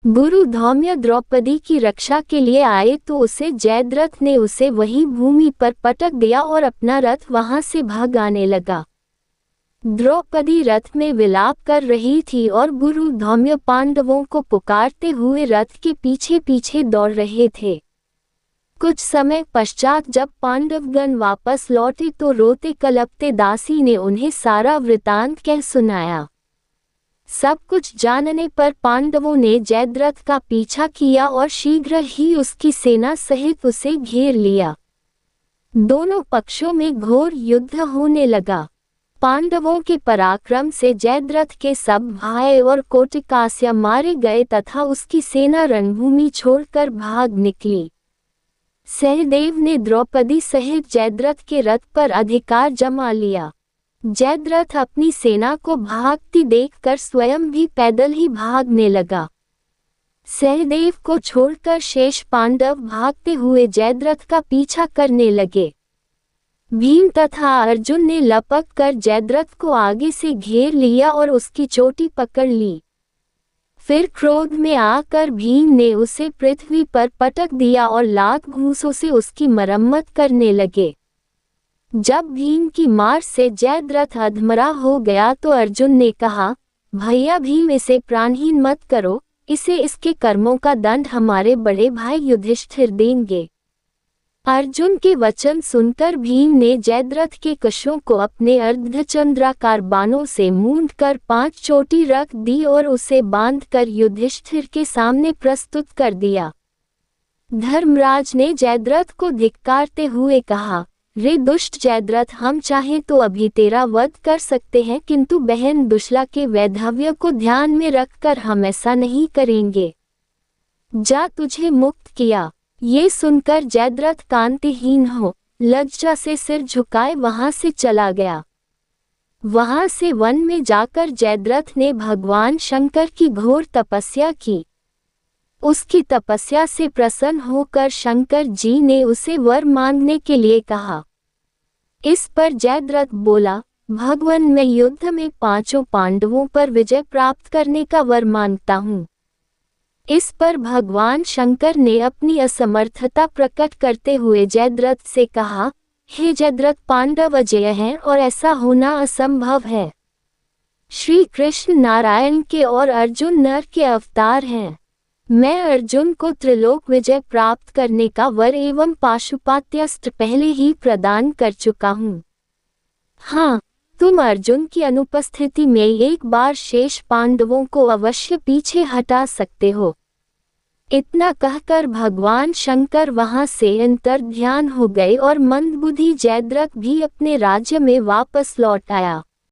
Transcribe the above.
गुरु धौम्य द्रौपदी की रक्षा के लिए आए तो उसे जयद्रथ ने उसे वहीं भूमि पर पटक दिया और अपना रथ वहां से भाग आने लगा। द्रौपदी रथ में विलाप कर रही थी और गुरु धौम्य पांडवों को पुकारते हुए रथ के पीछे पीछे दौड़ रहे थे। कुछ समय पश्चात जब पांडवगण वापस लौटे तो रोते कलपते दासी ने उन्हें सारा वृतांत कह सुनाया। सब कुछ जानने पर पांडवों ने जयद्रथ का पीछा किया और शीघ्र ही उसकी सेना सहित उसे घेर लिया। दोनों पक्षों में घोर युद्ध होने लगा। पांडवों के पराक्रम से जयद्रथ के सब भाई और कोटिकास्य मारे गए तथा उसकी सेना रणभूमि छोड़कर भाग निकली। सहदेव ने द्रौपदी सहित जयद्रथ के रथ पर अधिकार जमा लिया। जयद्रथ अपनी सेना को भागती देखकर स्वयं भी पैदल ही भागने लगा। सहदेव को छोड़कर शेष पांडव भागते हुए जयद्रथ का पीछा करने लगे। भीम तथा अर्जुन ने लपक कर जयद्रथ को आगे से घेर लिया और उसकी चोटी पकड़ ली। फिर क्रोध में आकर भीम ने उसे पृथ्वी पर पटक दिया और लात घूंसों से उसकी मरम्मत करने लगे। जब भीम की मार से जयद्रथ अधमरा हो गया तो अर्जुन ने कहा, भैया भीम इसे प्राणहीन मत करो, इसे इसके कर्मों का दंड हमारे बड़े भाई युधिष्ठिर देंगे। अर्जुन के वचन सुनकर भीम ने जयद्रथ के कशों को अपने अर्धचंद्राकार बाणों से मूंदकर 5 चोटी रख दी और उसे बांधकर युधिष्ठिर के सामने प्रस्तुत कर दिया। धर्मराज ने जयद्रथ को धिक्कारते हुए कहा, रे दुष्ट जयद्रथ, हम चाहें तो अभी तेरा वध कर सकते हैं, किंतु बहन दुश्ला के वैधव्य को ध्यान में रखकर हम ऐसा नहीं करेंगे। जा, तुझे मुक्त किया। ये सुनकर जयद्रथ कांतिहीन हो लज्जा से सिर झुकाए वहां से चला गया। वहां से वन में जाकर जयद्रथ ने भगवान शंकर की घोर तपस्या की। उसकी तपस्या से प्रसन्न होकर शंकर जी ने उसे वर मांगने के लिए कहा। इस पर जयद्रथ बोला, भगवान, मैं युद्ध में 5 पांडवों पर विजय प्राप्त करने का वर मांगता हूँ। इस पर भगवान शंकर ने अपनी असमर्थता प्रकट करते हुए जयद्रथ से कहा, हे जयद्रथ, पांडव अजेय हैं और ऐसा होना असंभव है। श्री कृष्ण नारायण के और अर्जुन नर के अवतार हैं। मैं अर्जुन को त्रिलोक विजय प्राप्त करने का वर एवं पाशुपात्यस्त्र पहले ही प्रदान कर चुका हूँ। हाँ, तुम अर्जुन की अनुपस्थिति में एक बार शेष पांडवों को अवश्य पीछे हटा सकते हो। इतना कहकर भगवान शंकर वहां से अंतर्ध्यान हो गए और मंदबुद्धि जयद्रथ भी अपने राज्य में वापस लौट आया।